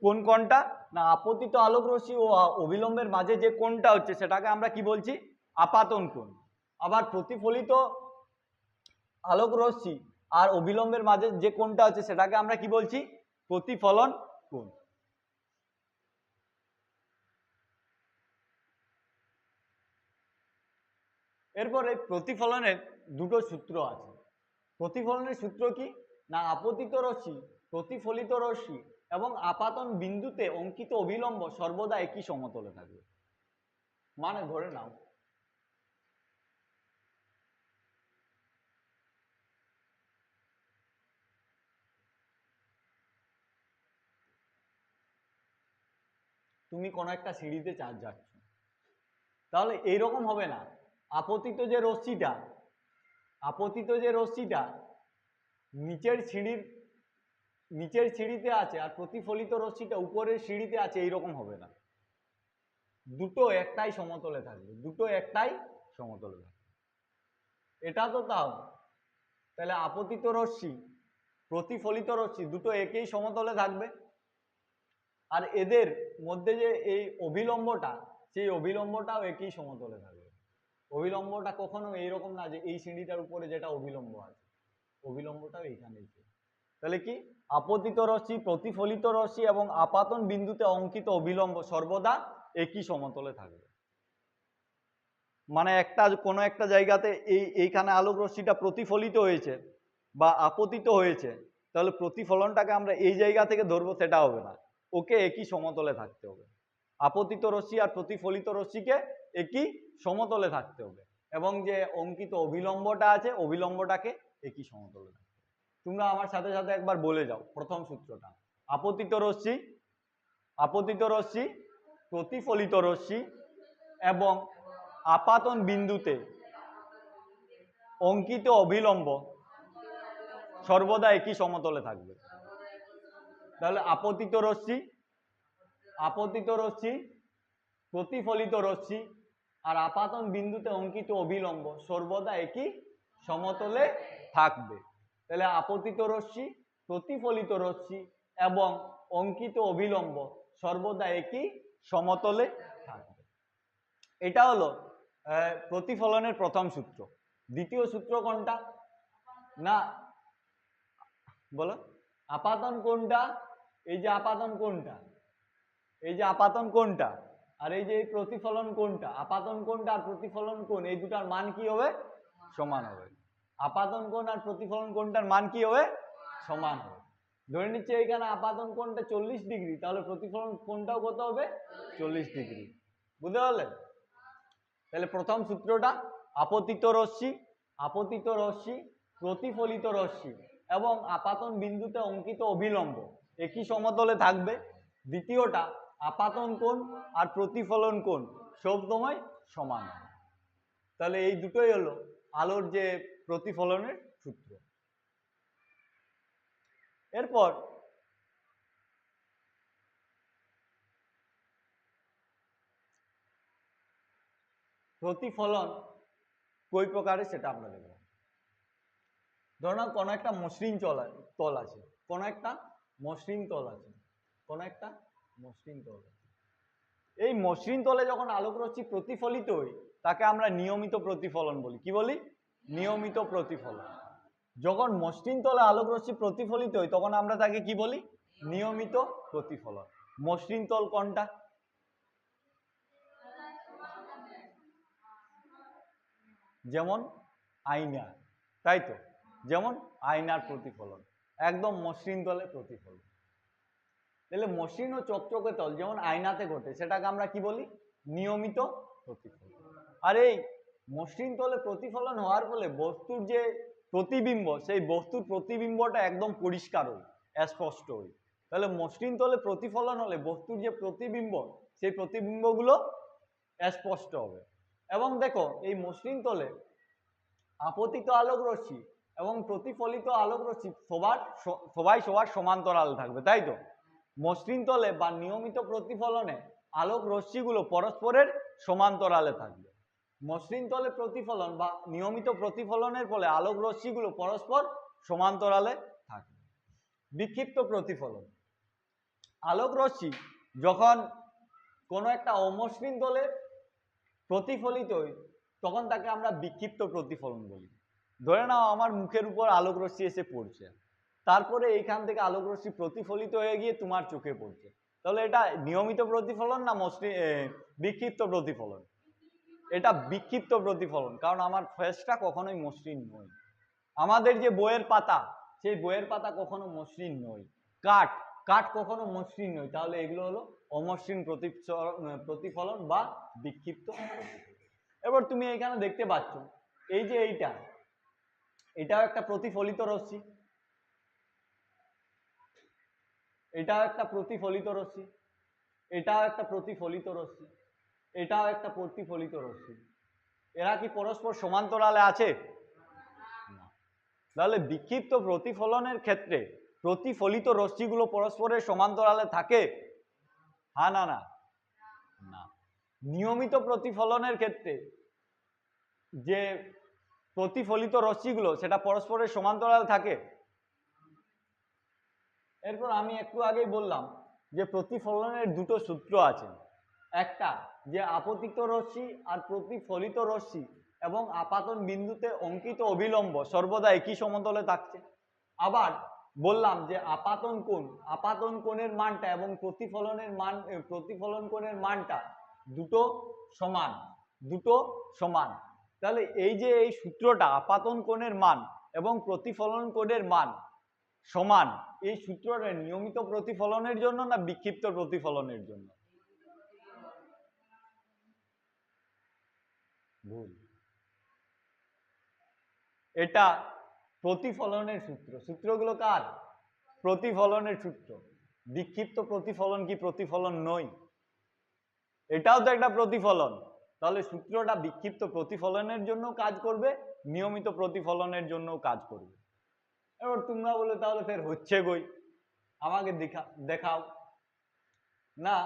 কোন কোণটা? না, আপতিত আলোক রশ্মি ও অবিলম্বের মাঝে যে কোণটা হচ্ছে, সেটাকে আমরা কি বলছি? আপাতন কোণ। আবার প্রতিফলিত আলোক রশ্মি আর অবিলম্বের মাঝে যে কোণটা হচ্ছে, সেটাকে আমরা কি বলছি? প্রতিফলন কোণ। এরপরে প্রতিফলনের দুটো সূত্র আছে। প্রতিফলনের সূত্র কি? না, আপতিত রশ্মি, প্রতিফলিত রশ্মি এবং আপাতন বিন্দুতে অঙ্কিত অভিলম্ব সর্বদা একই সমতলে থাকবে। মানে ধরে নাও তুমি কোনো একটা সিঁড়িতে যাচ্ছ, তাহলে এইরকম হবে না। আপতিত যে রশ্মিটা নিচের সিঁড়িতে আছে আর প্রতিফলিত রশ্মিটা উপরের সিঁড়িতে আছে, এইরকম হবে না। দুটো একটাই সমতলে থাকবে, এটা তো তাও। তাহলে আপতিত রশ্মি প্রতিফলিত রশ্মি দুটো একই সমতলে থাকবে, আর এদের মধ্যে যে এই অভিলম্বটা, সেই অভিলম্বটাও একই সমতলে থাকবে। অভিলম্বটা কখনো এইরকম না যে এই সিঁড়িটার উপরে যেটা অভিলম্ব আছে, অভিলম্বটাও এইখানেই। তাহলে কি, আপতিত রশ্মি, প্রতিফলিত রশ্মি এবং আপাতন বিন্দুতে অঙ্কিত অভিলম্ব সর্বদা একই সমতলে থাকবে। মানে কোনো একটা জায়গাতে এইখানে আলোক রশ্মিটা প্রতিফলিত হয়েছে বা আপতিত হয়েছে, তাহলে প্রতিফলনটাকে আমরা এই জায়গা থেকে ধরবো, সেটা হবে না, ওকে একই সমতলে থাকতে হবে। আপতিত রশ্মি আর প্রতিফলিত রশ্মিকে একই সমতলে থাকতে হবে, এবং যে অঙ্কিত অভিলম্বটা আছে, অভিলম্বটাকে একই সমতলে থাকতে হবে। তোমরা আমার সাথে সাথে একবার বলে যাও প্রথম সূত্রটা। আপতিত রশ্মি, প্রতিফলিত রশ্মি এবং আপাতন বিন্দুতে অঙ্কিত অভিলম্ব সর্বদা একই সমতলে থাকবে। তাহলে আপতিত রশ্মি, প্রতিফলিত রশ্মি আর আপাতন বিন্দুতে অঙ্কিত অভিলম্ব সর্বদা একই সমতলে থাকবে। তাহলে আপতিত রশ্মি, প্রতিফলিত রশ্মি এবং অঙ্কিত অভিলম্ব সর্বদা একই সমতলে থাকবে। এটা হলো প্রতিফলনের প্রথম সূত্র। দ্বিতীয় সূত্র কোনটা? না বলো, আপাতন কোনটা? এই যে আপাতন কোনটা, আর এই যে প্রতিফলন কোনটা? আপাতন কোনটা আর প্রতিফলন কোন, এই দুটার মান কি হবে? সমান হবে। আপাতন কোণ আর প্রতিফলন কোণটার মান কি হবে? সমান হবে। ধরে নিচ্ছে এখানে আপাতন কোণটা 40 ডিগ্রি, তাহলে প্রতিফলন কোণটাও কত হবে? 40 ডিগ্রি। বুঝতে পারলেন? তাহলে প্রথম সূত্রটা, আপতিত রশ্মি, প্রতিফলিত রশ্মি এবং আপাতন বিন্দুতে অঙ্কিত অভিলম্ব একই সমতলে থাকবে। দ্বিতীয়টা, আপাতন কোণ আর প্রতিফলন কোণ সব সময় সমান হবে। তাহলে এই দুটোই হলো আলোর যে প্রতিফলনের সূত্র। এরপর প্রতিফলন কই প্রকারে সেটা আমরা দেখব। ধরো না কোনো একটা মসৃণ তল আছে, এই মসৃণ তলে যখন আলোক রশ্মি প্রতিফলিত হয়, তাকে আমরা নিয়মিত প্রতিফলন বলি। কি বলি? নিয়মিত প্রতিফলন। যখন মসৃণ তলে আলোক রশ্মি প্রতিফলিত হয়, তখন আমরা তাকে কি বলি? নিয়মিত প্রতিফলন। মসৃণ তল কোনটা? যেমন আয়না, তাই তো, যেমন আয়নার প্রতিফলন, একদম মসৃণ তলে প্রতিফলন। তাহলে মসৃণ ও চকচকে তল যেমন আয়নাতে ঘটে, সেটাকে আমরা কি বলি? নিয়মিত প্রতিফলন। আর এই মসৃণ তলে প্রতিফলন হওয়ার ফলে বস্তুর যে প্রতিবিম্ব, সেই বস্তুর প্রতিবিম্বটা একদম পরিষ্কার হয়, স্পষ্ট হয়। তাহলে মসৃণ তলে প্রতিফলন হলে বস্তুর যে প্রতিবিম্ব, সেই প্রতিবিম্বগুলো স্পষ্ট হবে। এবং দেখো, এই মসৃণ তলে আপতিত আলোক রশ্মি এবং প্রতিফলিত আলোক রশ্মি সবার সমান্তরাল থাকবে, তাই তো? মসৃণ তলে বা নিয়মিত প্রতিফলনে আলোক রশ্মিগুলো পরস্পরের সমান্তরালে থাকবে। মসৃণ তলে প্রতিফলন বা নিয়মিত প্রতিফলনের ফলে আলোক রশ্মিগুলো পরস্পর সমান্তরালে থাকবে। বিক্ষিপ্ত প্রতিফলন, আলোক রশ্মি যখন কোনো একটা অমসৃণ তলে প্রতিফলিত হয়, তখন তাকে আমরা বিক্ষিপ্ত প্রতিফলন বলি। ধরে নাও আমার মুখের উপর আলোক রশ্মি এসে পড়ছে, তারপরে এইখান থেকে আলোক রশ্মি প্রতিফলিত হয়ে গিয়ে তোমার চোখে পড়ছে, তাহলে এটা নিয়মিত প্রতিফলন না বিক্ষিপ্ত প্রতিফলন? এটা বিক্ষিপ্ত প্রতিফলন, কারণ আমার ফেসটা কখনোই মসৃণ নয়। আমাদের যে বইয়ের পাতা, সেই বইয়ের পাতা কখনো মসৃণ নয়, কাঠ কখনো মসৃণ নয়, তাহলে এগুলো হলো অমসৃণ প্রতিফলন বা বিক্ষিপ্ত প্রতিফলন। এবার তুমি এখানে দেখতে পাচ্ছ এই যে এটাও একটা প্রতিফলিত রশ্মি, এটাও একটা প্রতিফলিত রশ্মি, এটাও একটা প্রতিফলিত রশ্মি, এটাও একটা প্রতিফলিত রশ্মি। এরা কি পরস্পর সমান্তরালে আছে? না। তাহলে বিক্ষিপ্ত প্রতিফলনের ক্ষেত্রে প্রতিফলিত রশ্মিগুলো পরস্পরের সমান্তরালে থাকে? হ্যাঁ না না না। নিয়মিত প্রতিফলনের ক্ষেত্রে যে প্রতিফলিত রশ্মিগুলো সেটা পরস্পরের সমান্তরাল থাকে। এরপর আমি একটু আগেই বললাম যে প্রতিফলনের দুটো সূত্র আছে, একটা যে আপতিত রশ্মি আর প্রতিফলিত রশ্মি এবং আপাতন বিন্দুতে অঙ্কিত অবিলম্ব সর্বদা একই সমতলে থাকছে। আবার বললাম যে আপাতন কোণের মানটা এবং প্রতিফলন কোণের মানটা দুটো সমান। তাহলে এই যে এই সূত্রটা আপাতন কোণের মান এবং প্রতিফলন কোণের মান সমান, এই সূত্রটা নিয়মিত প্রতিফলনের জন্য না বিক্ষিপ্ত প্রতিফলনের জন্য? ভুল। এটা প্রতিফলনের সূত্র। সূত্রগুলো কার? প্রতিফলনের সূত্র। বিক্ষিপ্ত প্রতিফলন কি প্রতিফলন নয়? এটাও তো একটা প্রতিফলন। তাহলে সূত্রটা বিক্ষিপ্ত প্রতিফলনের জন্য কাজ করবে, নিয়মিত প্রতিফলনের জন্য কাজ করবে। এবার তোমরা বলে তাহলে ফের হচ্ছে কই, আমাকে দেখাও। না,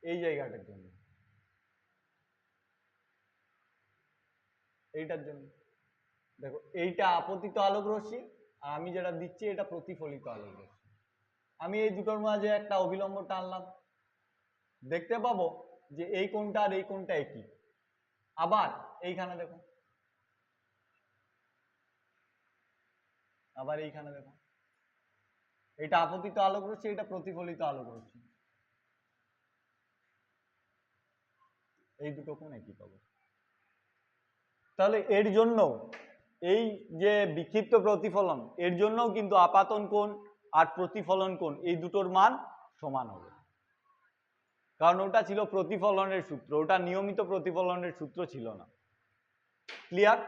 এই জায়গাটার জন্য, এইটার জন্য দেখো, এইটা আপতিত আলোক রশ্মি আর আমি যেটা দিচ্ছি এটা প্রতিফলিত আলোক রশ্মি। আমি এই দুটোর মাঝে একটা অবিলম্ব টানলাম, দেখতে পাবো যে এই কোণটা আর এই কোণটা একই। আবার এইখানে দেখো, আবার এইখানে দেখো, এটা আপতিত আলোক রশ্মি, এটা প্রতিফলিত আলোক রশ্মি, এই দুটো কোণ একই পাবো। তাহলে এর জন্য এই যে বিক্ষিপ্ত প্রতিফলন, এর জন্যও কিন্তু আপাতন কোণ আর প্রতিফলন কোণ এই দুটোর মান সমান হবে, কারণ ওটা ছিল প্রতিফলনের সূত্র, ওটা নিয়মিত প্রতিফলনের সূত্র ছিল না। ক্লিয়ার?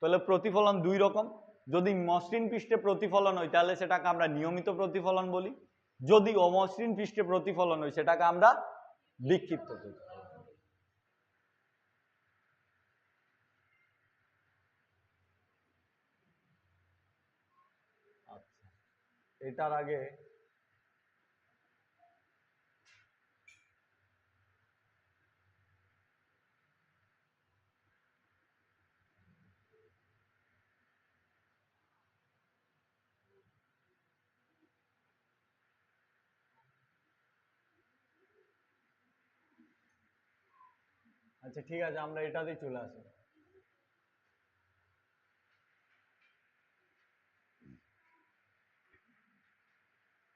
তাহলে প্রতিফলন দুই রকম, যদি মসৃণ পৃষ্ঠে প্রতিফলন হয় তাহলে সেটাকে আমরা নিয়মিত প্রতিফলন বলি, যদি অমসৃণ পৃষ্ঠে প্রতিফলন হয় সেটাকে আমরা বিক্ষিপ্ত প্রতিফলন। আচ্ছা, এটার আগে আচ্ছা ঠিক আছে, আমরা এটাতেই চলে আসি।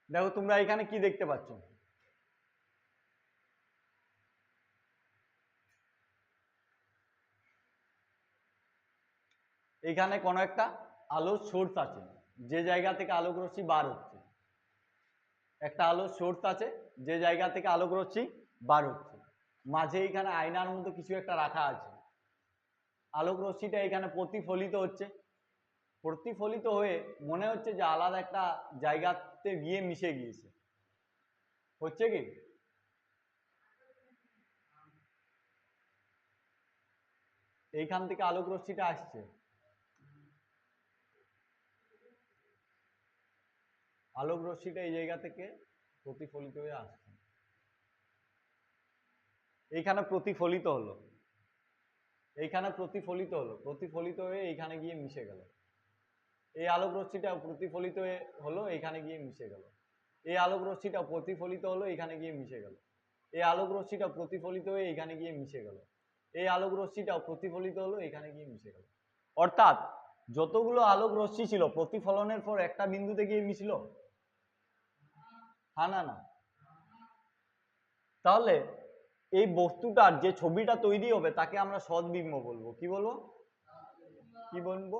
দেখো তোমরা এখানে কি দেখতে পাচ্ছ? এখানে কোনো একটা আলোর সোর্স আছে, যে জায়গা থেকে আলোক রশ্মি বার হচ্ছে, একটা আলোর সোর্স আছে যে জায়গা থেকে আলোক রশ্মি বার হচ্ছে, মাঝে এখানে আয়নার মতো কিছু একটা রাখা আছে, আলোক রশ্মিটা এখানে প্রতিফলিত হচ্ছে, প্রতিফলিত হয়ে মনে হচ্ছে যে আলাদা একটা জায়গাতে গিয়ে মিশে গিয়েছে, হচ্ছে কি? এইখান থেকে আলোক রশ্মিটা আসছে, আলোক রশ্মিটা এই জায়গা থেকে প্রতিফলিত হয়ে আসছে, এইখানে প্রতিফলিত হলো, এইখানে প্রতিফলিত হলো, প্রতিফলিত হয়ে এইখানে গিয়ে মিশে গেল, এই আলোক রশ্মিটা প্রতিফলিত হলো এইখানে গিয়ে মিশে গেল, এই আলোক রশ্মিটা প্রতিফলিত হলো এইখানে গিয়ে মিশে গেল, এই আলোক রশ্মিটা প্রতিফলিত হয়ে এইখানে গিয়ে মিশে গেল, এই আলোক রশ্মিটাও প্রতিফলিত হলো এইখানে গিয়ে মিশে গেল। অর্থাৎ যতগুলো আলোক রশ্মি ছিল প্রতিফলনের পর একটা বিন্দুতে গিয়ে মিশলো? হ্যাঁ না না, তাহলে এই বস্তুটার যে ছবিটা তৈরি হবে তাকে আমরা সদ্বিম্ব বলবো। কি বলবো? কি বলবো?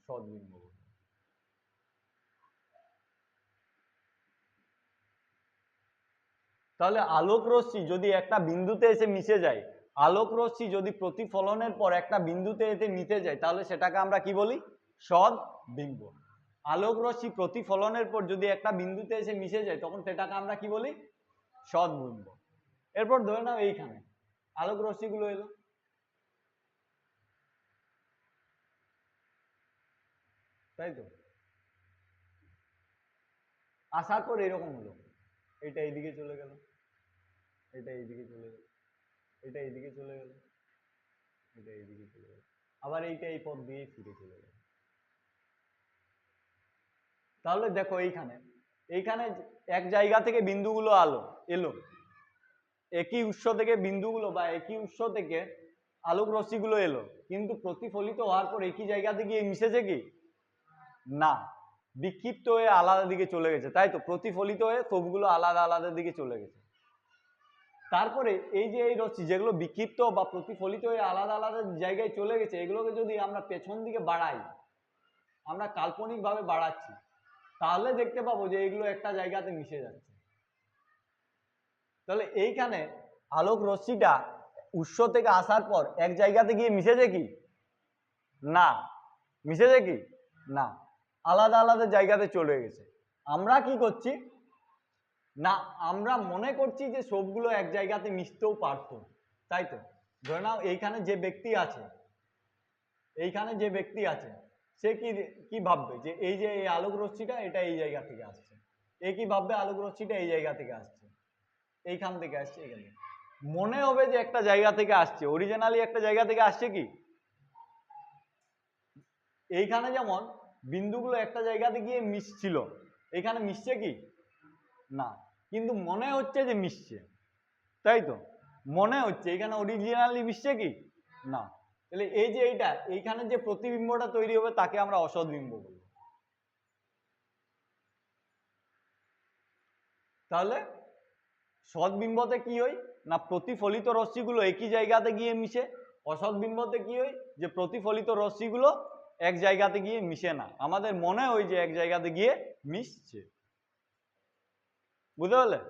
সদ্বিম্ব বলবো। তাহলে আলোক রশ্মি যদি একটা বিন্দুতে এসে মিশে যায়, আলোক রশ্মি যদি প্রতিফলনের পর একটা বিন্দুতে এসে মিশে যায়, তাহলে সেটাকে আমরা কি বলি? সদ্বিম্ব। আলোক রশ্মি প্রতিফলনের পর যদি একটা বিন্দুতে এসে মিশে যায়, তখন সেটাকে আমরা কি বলি? সদ্বিম্ব। এরপর ধরে নাও এইখানে আলোক রশ্মিগুলো এলো, তাই তো? আসার পর এরকম হলো, এটা এইদিকে চলে গেল, এটা এইদিকে চলে গেল, এটা এইদিকে চলে গেল, এটা এইদিকে চলে গেল, আবার এইটা এই পথ দিয়ে ফিরে চলে গেল। তাহলে দেখো এইখানে এইখানে এক জায়গা থেকে বিন্দুগুলো এলো, একই উৎস থেকে বিন্দুগুলো বা একই উৎস থেকে আলোক রশ্মিগুলো এলো, কিন্তু প্রতিফলিত হওয়ার পর একই জায়গাতে গিয়ে মিশেছে কি? না, বিক্ষিপ্ত হয়ে আলাদা দিকে চলে গেছে, তাই তো? প্রতিফলিত হয়ে সবগুলো আলাদা আলাদা দিকে চলে গেছে। তারপরে এই যে এই রশ্মি যেগুলো বিক্ষিপ্ত বা প্রতিফলিত হয়ে আলাদা আলাদা জায়গায় চলে গেছে, এগুলোকে যদি আমরা পেছন দিকে বাড়াই, আমরা কাল্পনিক ভাবে বাড়াচ্ছি, তাহলে দেখতে পাবো যে এগুলো একটা জায়গাতে মিশে যাচ্ছে। তাহলে এইখানে আলোক রশ্মিটা উৎস থেকে আসার পর এক জায়গাতে গিয়ে মিশেছে কি? না। মিশেছে কি? না, আলাদা আলাদা জায়গাতে চলে গেছে। আমরা কি করছি না, আমরা মনে করছি যে সবগুলো এক জায়গাতে মিশতেও পারতো, তাই তো? ধরে নাও এইখানে যে ব্যক্তি আছে, এইখানে যে ব্যক্তি আছে, সে কি কি ভাববে যে এই যে এই আলোক রশ্মিটা এটা এই জায়গা থেকে আসছে, এ কি ভাববে আলোক রশ্মিটা এই জায়গা থেকে আসছে, এইখান থেকে আসছে, এখানে মনে হবে যে একটা জায়গা থেকে আসছে, অরিজিনালি একটা জায়গা থেকে আসছে কি? এইখানে যেমন বিন্দুগুলো একটা জায়গাতে গিয়ে মিশছিল, এখানে মিশছে কি? না, কিন্তু মনে হচ্ছে যে মিশছে, তাই তো? মনে হচ্ছে, এখানে অরিজিনালি মিশছে কি? না। তাহলে এই যে এইখানে যে প্রতিবিম্বটা তৈরি হবে তাকে আমরা অসৎবিম্ব বলবো। তাহলে সৎবিম্বতে কি হয় না, প্রতিফলিত রশ্মিগুলো একই জায়গাতে গিয়ে মিশে। অসৎবিম্বতে কি হয় যে প্রতিফলিত রশ্মিগুলো এক জায়গাতে গিয়ে মিশে না, আমাদের মনে হয় যে এক জায়গাতে গিয়ে মিশছে। বুঝতে পারলে?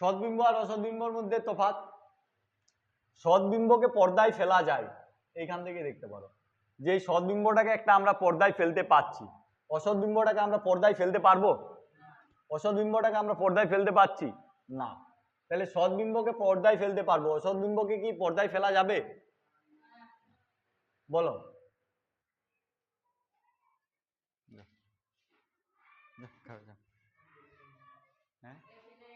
সৎবিম্ব আর অসৎবিম্বর মধ্যে তফাৎ, সৎবিম্বকে পর্দায় ফেলা যায়, এইখান থেকে দেখতে পারো যে এই সৎবিম্বটাকে একটা আমরা পর্দায় ফেলতে পাচ্ছি, অসৎবিম্বটাকে আমরা পর্দায় ফেলতে পারবো? অসৎবিম্বটাকে আমরা পর্দায় ফেলতে পাচ্ছি না। তাহলে সৎবিম্বকে পর্দায় ফেলতে পারবো, অসৎবিম্বকে কি পর্দায় ফেলা যাবে? বলো। হ্যাঁ,